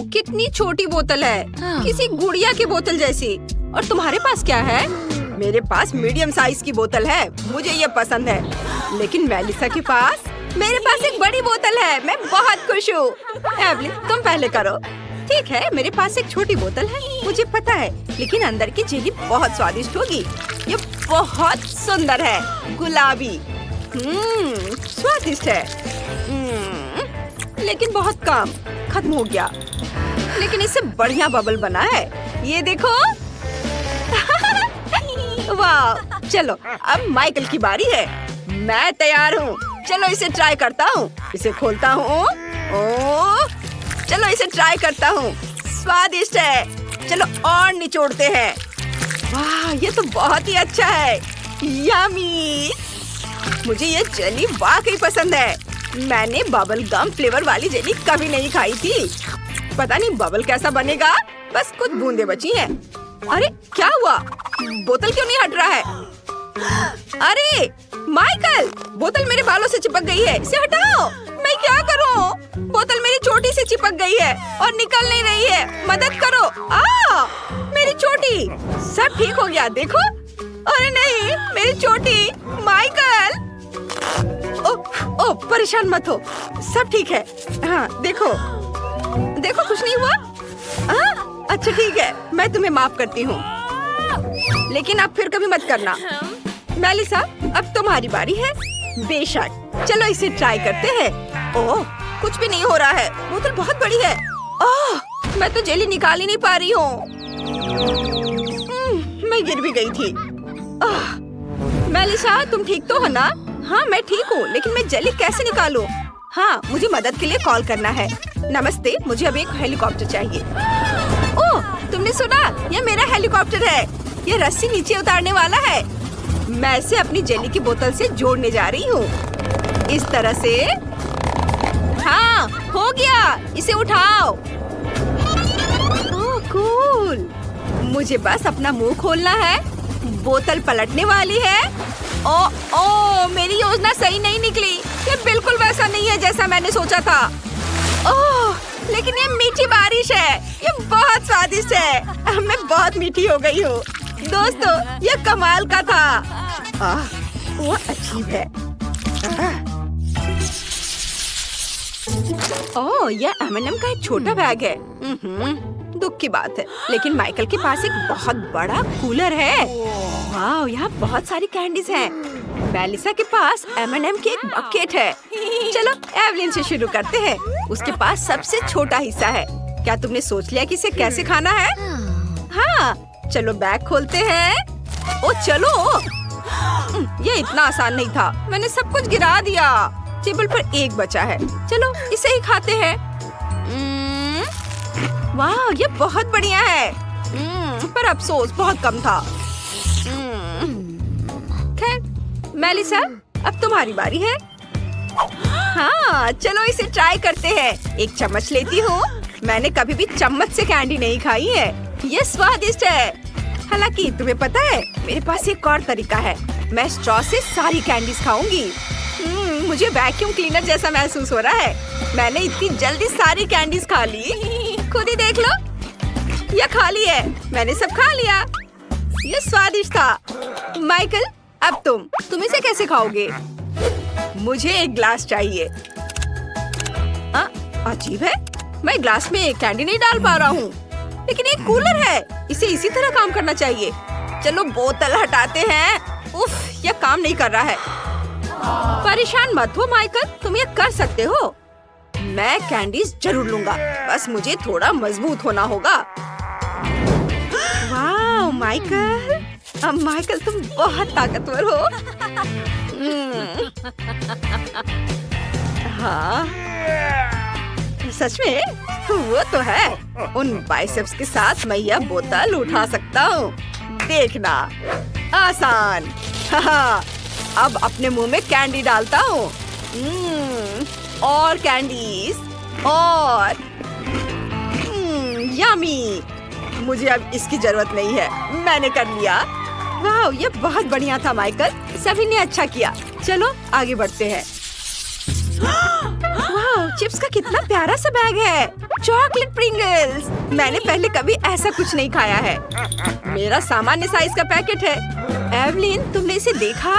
कितनी छोटी बोतल है, किसी गुड़िया की बोतल जैसी। और तुम्हारे पास क्या है? मेरे पास मीडियम साइज की बोतल है, मुझे ये पसंद है। लेकिन मेलिसा के पास मेरे पास एक बड़ी बोतल है, मैं बहुत खुश हूँ। एवलिन तुम पहले करो। ठीक है, मेरे पास एक छोटी बोतल है, मुझे पता है, लेकिन अंदर की जेली बहुत स्वादिष्ट होगी। ये बहुत सुंदर है, गुलाबी। स्वादिष्ट है। लेकिन बहुत कम, खत्म हो गया। लेकिन इससे बढ़िया बबल बना है, ये देखो। वाह, चलो अब माइकल की बारी है। मैं तैयार हूँ, चलो इसे ट्राई करता हूँ। इसे खोलता हूँ। ओह, चलो इसे ट्राई करता हूँ। स्वादिष्ट है। चलो और निचोड़ते हैं। वाह, ये तो बहुत ही अच्छा है। यम्मी। मुझे ये जेली वाकई पसंद है। मैंने बबल गम फ्लेवर वाली जेली कभी नहीं खाई थी। पता नहीं बबल कैसा बनेगा। बस कुछ बूंदे बची हैं। अरे क्या हुआ? बोतल क्यों नहीं हट रहा है? अरे माइकल, बोतल मेरे बालों से चिपक गई है, इसे हटाओ। मैं क्या करूं? बोतल मेरी चोटी से चिपक गई है और निकल नहीं रही है। मदद करो। मेरी चोटी। सब ठीक हो गया, देखो। अरे नहीं, मेरी चोटी। माइकल, ओ परेशान मत हो, सब ठीक है। हाँ देखो देखो, कुछ नहीं हुआ। अच्छा ठीक है, मैं तुम्हें माफ करती हूँ, लेकिन अब फिर कभी मत करना। मेलिसा, अब तुम्हारी बारी है। बेशक, चलो इसे ट्राई करते हैं। ओह, कुछ भी नहीं हो रहा है, बोतल बहुत बड़ी है। मैं तो जेली निकाल ही नहीं पा रही हूँ। मैं गिर भी गई थी। मेलिसा, तुम ठीक तो हो ना? हाँ मैं ठीक हूँ, लेकिन मैं जेली कैसे निकालूं? हाँ, मुझे मदद के लिए कॉल करना है। नमस्ते, मुझे अब एक हेलीकॉप्टर चाहिए। ओह, तुमने सुना? ये मेरा हेलीकॉप्टर है। ये रस्सी नीचे उतारने वाला है। मैं इसे अपनी जेली की बोतल से जोड़ने जा रही हूँ, इस तरह से। हाँ, हो गया, इसे उठाओ। ओह कूल। मुझे बस अपना मुंह खोलना है। बोतल पलटने वाली है। ओ, मेरी योजना सही नहीं निकली। ये बिल्कुल वैसा नहीं है जैसा मैंने सोचा था। ओह, लेकिन ये मीठी बारिश है। ये बहुत स्वादिष्ट है। मैं बहुत मीठी हो गई हूँ। दोस्तों, ये कमाल का था। वो अजीब है। ओह, ये M&M का एक छोटा बैग है। दुख की बात है, लेकिन माइकल के पास एक बहुत बड़ा कूलर है। वाह, यहाँ बहुत सारी कैंडीज हैं। मेलिसा के पास M&M की एक बकेट है। चलो एवलिन से शुरू करते हैं। उसके पास सबसे छोटा हिस्सा है। क्या तुमने सोच लिया कि इसे कैसे खाना है? हाँ, चलो बैग खोलते हैं। ओ चलो, ये इतना आसान नहीं था। मैंने सब कुछ गिरा दिया। टेबल पर एक बचा है, चलो इसे ही खाते हैं। वाह, ये बहुत बढ़िया है। पर अफसोस बहुत कम था। खैर, मेलिसा, अब तुम्हारी बारी है। हाँ, चलो इसे ट्राई करते हैं। एक चम्मच लेती हूँ। मैंने कभी भी चम्मच से कैंडी नहीं खाई है। ये स्वादिष्ट है। हालांकि तुम्हें पता है, मेरे पास एक और तरीका है। मैं स्ट्रॉ से सारी कैंडीज खाऊंगी। मुझे वैक्यूम क्लीनर जैसा महसूस हो रहा है। मैंने इतनी जल्दी सारी कैंडीज खा ली। खुद ही देख लो, ये खाली है। मैंने सब खा लिया। ये स्वादिष्ट था। माइकल, अब तुम इसे कैसे खाओगे? मुझे एक ग्लास चाहिए। अजीब है, मैं ग्लास में कैंडी नहीं डाल पा रहा हूँ, लेकिन एक कूलर है, इसे इसी तरह काम करना चाहिए। चलो बोतल हटाते हैं। उफ, यह काम नहीं कर रहा है। परेशान मत हो माइकल, तुम ये कर सकते हो। मैं कैंडीज जरूर लूंगा, बस मुझे थोड़ा मजबूत होना होगा। वाह माइकल, माइकल तुम बहुत ताकतवर हो। हाँ, सच में वो तो है। उन बाइसेप्स के साथ मैं यह बोतल उठा सकता हूँ। देखना, आसान। हाँ, अब अपने मुंह में कैंडी डालता हूँ। और कैंडीज, और यम्मी। मुझे अब इसकी जरूरत नहीं है, मैंने कर लिया। वाह, ये बहुत बढ़िया था माइकल, सभी ने अच्छा किया। चलो आगे बढ़ते हैं। वाह, चिप्स का कितना प्यारा सा बैग है। Chocolate Pringles. मैंने पहले कभी ऐसा कुछ नहीं खाया है। मेरा सामान्य साइज का पैकेट है। एवलिन, तुमने इसे देखा?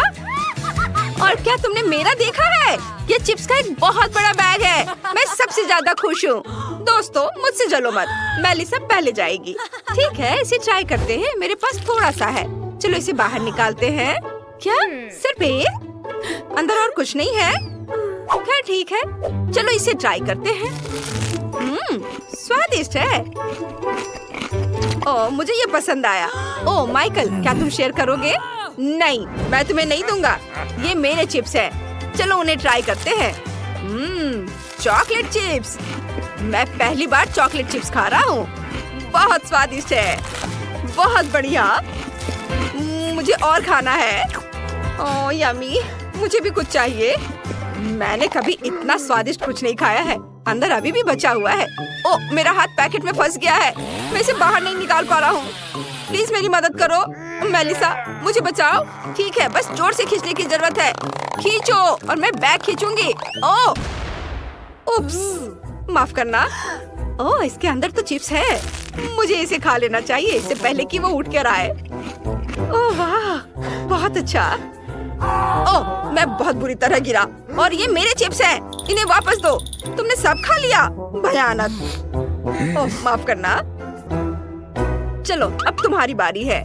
और क्या तुमने मेरा देखा है? ये चिप्स का एक बहुत बड़ा बैग है। मैं सबसे ज्यादा खुश हूँ। दोस्तों, मुझसे जलो मत। मेलिसा पहले जाएगी। ठीक है, इसे ट्राई करते हैं। मेरे पास थोड़ा सा है। चलो इसे बाहर निकालते हैं। क्या सिर्फ एक? अंदर और कुछ नहीं है? खैर ठीक है, चलो इसे ट्राई करते हैं। स्वादिष्ट है। ओह, मुझे ये पसंद आया। ओह माइकल, क्या तुम शेयर करोगे? नहीं, मैं तुम्हें नहीं दूंगा। ये मेरे चिप्स हैं। चलो उन्हें ट्राई करते हैं। Chocolate chips. मैं पहली बार चॉकलेट चिप्स खा रहा हूँ। बहुत स्वादिष्ट है। बहुत बढ़िया। मुझे और खाना है। ओह यम्मी, मुझे भी कुछ चाहिए। मैंने कभी इतना स्वादिष्ट कुछ नहीं खाया है। अंदर अभी भी बचा हुआ है। ओह, मेरा हाथ पैकेट में फंस गया है। मैं इसे बाहर नहीं निकाल पा रहा हूँ। प्लीज मेरी मदद करो। मेलिसा, मुझे बचाओ। ठीक है, बस जोर से खींचने की जरूरत है। खींचो और मैं बैग खींचूंगी। ओह, उप्स, माफ करना। ओह, इसके अंदर तो चिप्स है। मुझे इसे खा लेना चाहिए इससे पहले कि वो उठ कर आए। ओह वाह, बहुत अच्छा। ओह, मैं बहुत बुरी तरह गिरा और ये मेरे चिप्स हैं। इन्हें वापस दो। तुमने सब खा लिया। भयानक। ओह, माफ करना। चलो, अब तुम्हारी बारी है।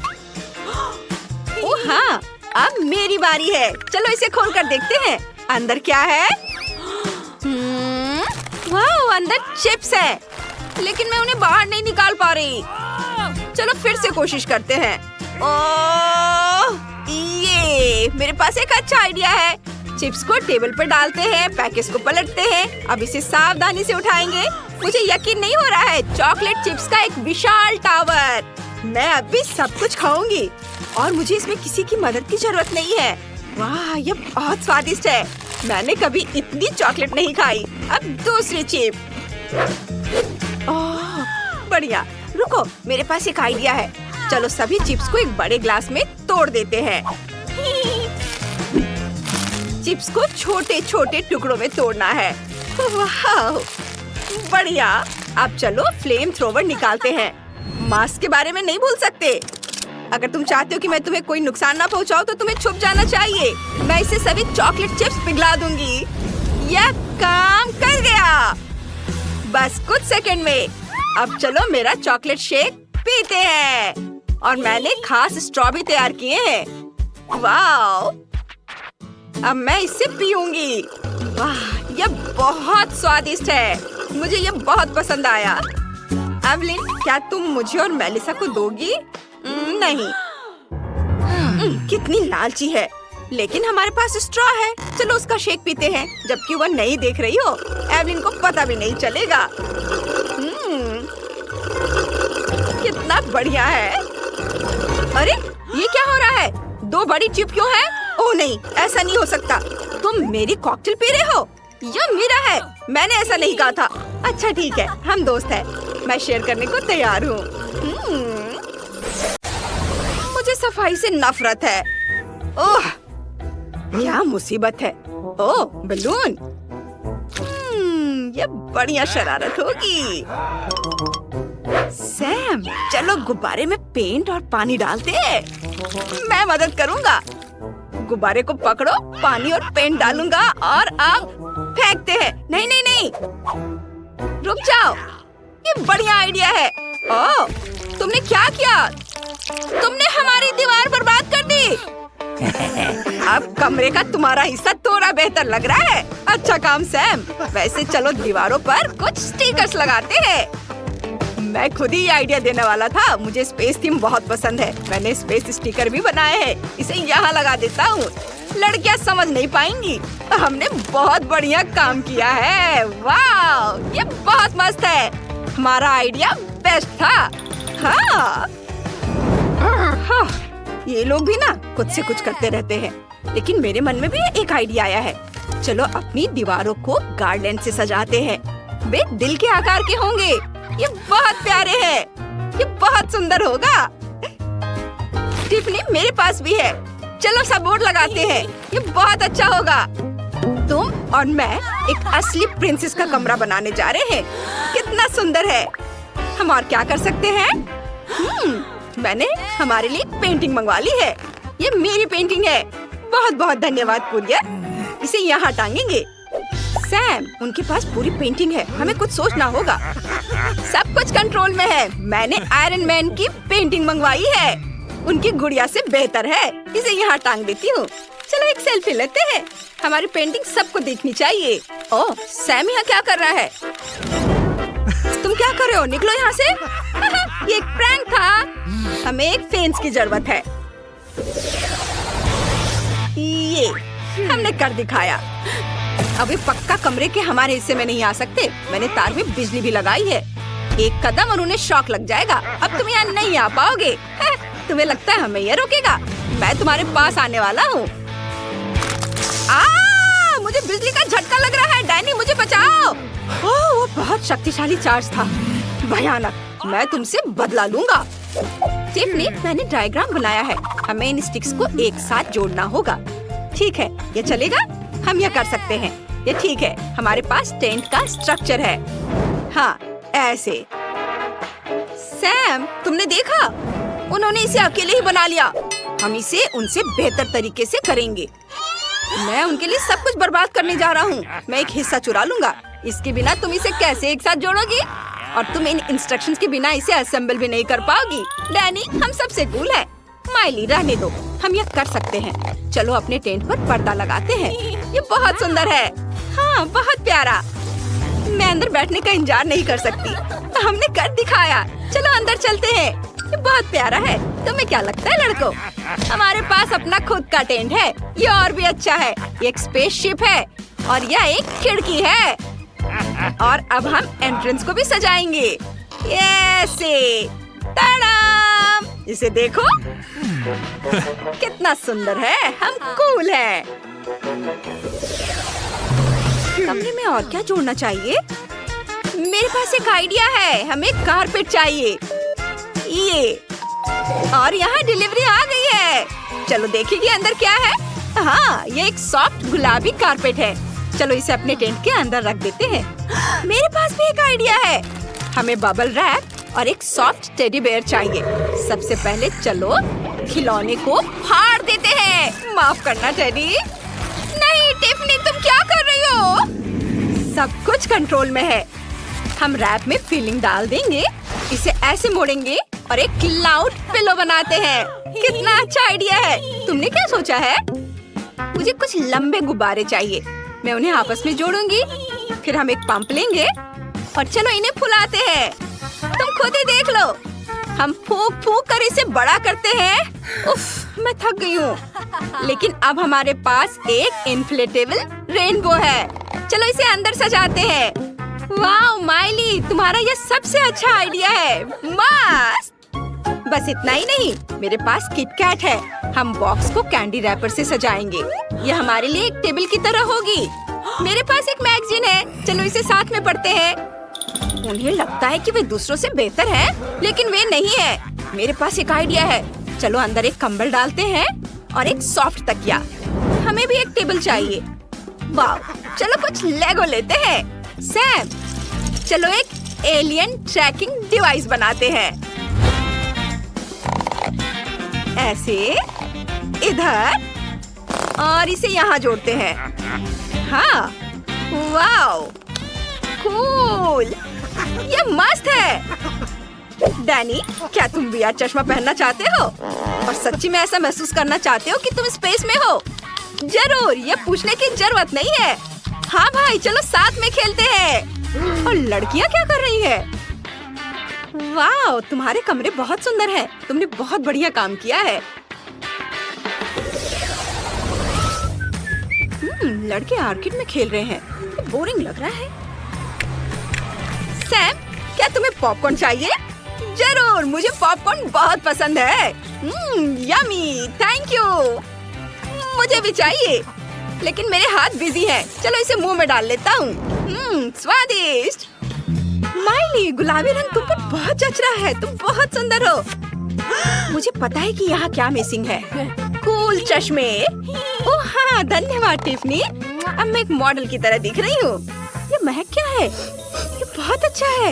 ओह हाँ, अब मेरी बारी है। चलो इसे खोल कर देखते हैं। अंदर क्या है? वाह, अंदर चिप्स है, लेकिन मैं उन्हें बाहर नहीं निकाल पा रही। चलो फिर से कोशिश करते हैं। ओह, ये मेरे पास एक अच्छा आइडिया है। चिप्स को टेबल पर डालते हैं, पैकेज को पलटते हैं। अब इसे सावधानी से उठाएंगे। मुझे यकीन नहीं हो रहा है। चॉकलेट चिप्स का एक विशाल टावर। मैं अभी सब कुछ खाऊंगी और मुझे इसमें किसी की मदद की जरूरत नहीं है। वाह, ये बहुत स्वादिष्ट है। मैंने कभी इतनी चॉकलेट नहीं खाई। अब दूसरी चिप। ओह, बढ़िया। रुको, मेरे पास एक आइडिया है। चलो सभी चिप्स को एक बड़े ग्लास में तोड़ देते हैं। चिप्स को छोटे छोटे टुकड़ों में तोड़ना है। वाह, बढ़िया। अब चलो फ्लेम थ्रोवर निकालते हैं। मास्क के बारे में नहीं भूल सकते। अगर तुम चाहते हो कि मैं तुम्हें कोई नुकसान ना पहुंचाऊं तो तुम्हें छुप जाना चाहिए। मैं इसे सभी चॉकलेट चिप्स पिघला दूंगी। यह काम कर गया, बस कुछ सेकंड में। अब चलो मेरा चॉकलेट शेक पीते हैं। और मैंने खास स्ट्रॉ भी तैयार किए हैं। वाह, अब मैं इसे पीऊंगी। वाह, यह बहुत स्वादिष्ट है। मुझे यह बहुत पसंद आया। एवलिन, क्या तुम मुझे और मेलिसा को दोगी? नहीं। कितनी लालची है। लेकिन हमारे पास स्ट्रॉ है। चलो उसका शेक पीते हैं, जबकि वह नहीं देख रही हो। एवलिन को पता भी नहीं चलेगा। कितना बढ़िया है। अरे, ये क्या हो रहा है? दो बड़ी चिप क्यों है? ओह नहीं, ऐसा नहीं हो सकता। तुम मेरी कॉकटेल पी रहे हो? यह मेरा है। मैंने ऐसा नहीं कहा था। अच्छा ठीक है, हम दोस्त हैं। मैं शेयर करने को तैयार हूँ। मुझे सफाई से नफरत है। ओह, क्या मुसीबत है। ओह, बलून। ये बढ़िया शरारत होगी। सैम, चलो गुब्बारे में पेंट और पानी डालते हैं। मैं मदद करूँगा। गुब्बारे को पकड़ो, पानी और पेंट डालूंगा और अब फेंकते हैं। नहीं नहीं नहीं, रुक जाओ। ये बढ़िया आइडिया है। ओह, तुमने क्या किया? तुमने हमारी दीवार बर्बाद कर दी। अब कमरे का तुम्हारा हिस्सा थोड़ा बेहतर लग रहा है। अच्छा काम सैम। वैसे चलो दीवारों पर कुछ स्टिकर्स लगाते हैं। मैं खुद ही आइडिया देने वाला था। मुझे स्पेस थीम बहुत पसंद है। मैंने स्पेस स्टिकर भी बनाए हैं। इसे यहाँ लगा देता हूँ। लड़कियाँ समझ नहीं पाएंगी। हमने बहुत बढ़िया काम किया है। वाह, ये बहुत मस्त है। हमारा आइडिया बेस्ट था। हाँ, ये लोग भी ना खुद से कुछ करते रहते हैं। लेकिन मेरे मन में भी एक आइडिया आया है। चलो अपनी दीवारों को गार्डन से सजाते हैं। वे दिल के आकार के होंगे। ये बहुत प्यारे हैं। ये बहुत सुंदर होगा। टिफनी, मेरे पास भी है। चलो सब बोर्ड लगाते हैं। ये बहुत अच्छा होगा। तुम और मैं एक असली प्रिंसेस का कमरा बनाने जा रहे हैं। कितना सुंदर है। हम और क्या कर सकते हैं? मैंने हमारे लिए पेंटिंग मंगवा ली है। ये मेरी पेंटिंग है। बहुत बहुत धन्यवाद कुरियर। इसे यहाँ टांगेंगे। सैम, उनके पास पूरी पेंटिंग है। हमें कुछ सोचना होगा। सब कुछ कंट्रोल में है। मैंने आयरन मैन की पेंटिंग मंगवाई है। उनकी गुड़िया से बेहतर है। इसे यहाँ टांग देती हूँ। चलो एक सेल्फी लेते हैं। हमारी पेंटिंग सबको देखनी चाहिए। ओह, सैम यहाँ क्या कर रहा है? तुम क्या कर रहे हो? निकलो यहाँ से। ये एक प्रैंक था। हमें एक फेंस की जरूरत है। ये हमने कर दिखाया। अभी पक्का कमरे के हमारे हिस्से में नहीं आ सकते। मैंने तार में बिजली भी लगाई है। एक कदम और उन्हें शॉक लग जाएगा। अब तुम यहाँ नहीं आ पाओगे। तुम्हें लगता है हमें ये रोकेगा? मैं तुम्हारे पास आने वाला हूँ। मुझे बिजली का झटका लग रहा है। डैनी, मुझे बचाओ। ओह, वो बहुत शक्तिशाली चार्ज था। भयानक। मैं तुमसे बदला लूंगा। टिफनी, मैंने डायग्राम बनाया है। हमें इन स्टिक्स को एक साथ जोड़ना होगा। ठीक है, ये चलेगा? हम ये कर सकते हैं। ये ठीक है। हमारे पास टेंट का स्ट्रक्चर है। हाँ, ऐसे। सैम, तुमने देखा? उन्होंने इसे अकेले ही बना लिया। हम इसे उनसे बेहतर तरीके से करेंगे। मैं उनके लिए सब कुछ बर्बाद करने जा रहा हूँ। मैं एक हिस्सा चुरा लूंगा। इसके बिना तुम इसे कैसे एक साथ जोड़ोगी? और तुम इन इंस्ट्रक्शंस के बिना इसे असेंबल भी नहीं कर पाओगी। डैनी, हम सबसे कूल है। माइली, रहने दो। हम यह कर सकते हैं। चलो अपने टेंट पर पर्दा लगाते हैं। ये बहुत सुंदर है। हाँ, बहुत प्यारा। मैं अंदर बैठने का इंतजार नहीं कर सकती। हमने कर दिखाया। चलो अंदर चलते हैं। ये बहुत प्यारा है। तुम्हें क्या लगता है लड़कों? हमारे पास अपना खुद का टेंट है। ये और भी अच्छा है। ये एक स्पेसशिप है और यह एक खिड़की है। और अब हम एंट्रेंस को भी सजाएंगे। ऐसे। ताड़ाम! इसे देखो। कितना सुंदर है। हम कूल हैं। कमरे में और क्या जोड़ना चाहिए? मेरे पास एक आइडिया है। हमें कारपेट चाहिए। ये। और यहाँ डिलीवरी आ गई है। चलो देखेंगे अंदर क्या है। हाँ, ये एक सॉफ्ट गुलाबी कारपेट है। चलो इसे अपने टेंट के अंदर रख देते हैं। मेरे पास भी एक आइडिया है। हमें बबल रैप और एक सॉफ्ट टेडी बेयर चाहिए। सबसे पहले चलो खिलौने को फाड़ देते हैं। माफ करना टेडी। नहीं टिफनी, तुम क्या कर रही हो? सब कुछ कंट्रोल में है। हम रैप में फीलिंग डाल देंगे। इसे ऐसे मोड़ेंगे और एक क्लाउड पिलो बनाते हैं। कितना अच्छा आइडिया है। तुमने क्या सोचा है? मुझे कुछ लंबे गुब्बारे चाहिए। मैं उन्हें आपस में जोड़ूंगी। फिर हम एक पंप लेंगे और चलो इन्हें फुलाते हैं। तुम खुद ही देख लो। हम फूंक फूंक कर इसे बड़ा करते हैं। उफ, मैं थक गई हूँ। लेकिन अब हमारे पास एक इन्फ्लेटेबल रेनबो है। चलो इसे अंदर सजाते हैं। वाह माइली, तुम्हारा यह सबसे अच्छा आइडिया है। मस्त। बस इतना ही नहीं, मेरे पास किटकैट है। हम बॉक्स को कैंडी रैपर से सजाएंगे। यह हमारे लिए एक टेबल की तरह होगी। मेरे पास एक मैगजीन है। चलो इसे साथ में पढ़ते हैं। उन्हें लगता है कि वे दूसरों से बेहतर हैं, लेकिन वे नहीं है। मेरे पास एक आइडिया है। चलो अंदर एक कंबल डालते हैं और एक सॉफ्ट तकिया। हमें भी एक टेबल चाहिए। वाह, चलो कुछ लेगो लेते हैं। सैम, चलो एक एलियन ट्रैकिंग डिवाइस बनाते हैं। ऐसे, इधर, और इसे यहाँ जोड़ते हैं। हाँ, वाओ, कूल, ये मस्त है। डैनी, क्या तुम VR चश्मा पहनना चाहते हो और सच्ची में ऐसा महसूस करना चाहते हो कि तुम स्पेस में हो? जरूर, ये पूछने की जरूरत नहीं है। हाँ भाई, चलो साथ में खेलते हैं। और लड़कियाँ क्या कर रही है? वाह, तुम्हारे कमरे बहुत सुंदर हैं। तुमने बहुत बढ़िया काम किया है। लड़के आर्केड में खेल रहे हैं। बोरिंग लग रहा है। सैम, क्या तुम्हें पॉपकॉर्न चाहिए? जरूर, मुझे पॉपकॉर्न बहुत पसंद है। Yummy, thank you. मुझे भी चाहिए, लेकिन मेरे हाथ बिजी हैं। चलो इसे मुंह में डाल लेता हूँ। स्वादिष्ट। माइली, गुलाबी रंग तुम पर बहुत जच रहा है। तुम बहुत सुंदर हो। मुझे पता है कि यहाँ क्या मिसिंग है। कूल चश्मे। ओह हाँ, धन्यवाद टिफनी। अब मैं एक मॉडल की तरह दिख रही हूँ। ये महक क्या है? ये बहुत अच्छा है।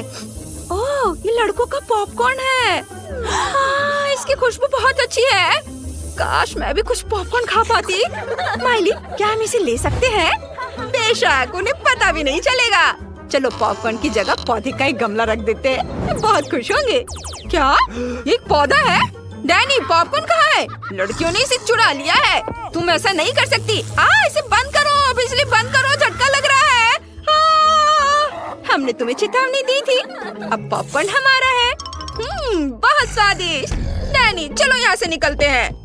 ओह, ये लड़कों का पॉपकॉर्न है। हाँ, इसकी खुशबू बहुत अच्छी है। काश मैं भी कुछ पॉपकॉर्न खा पाती। माइली, क्या हम इसे ले सकते हैं? बेशक, उन्हें पता भी नहीं चलेगा। चलो पॉपकॉर्न की जगह पौधे का एक गमला रख देते हैं। बहुत खुश होंगे। क्या ये एक पौधा है? डैनी, पॉपकॉर्न कहाँ है? लड़कियों ने इसे चुरा लिया है। तुम ऐसा नहीं कर सकती। इसे बंद करो, बिजली बंद करो, झटका लग रहा है। हमने तुम्हें चेतावनी दी थी। अब पॉपकॉर्न हमारा है। बहुत स्वादिष्ट। डैनी, चलो यहाँ से निकलते हैं।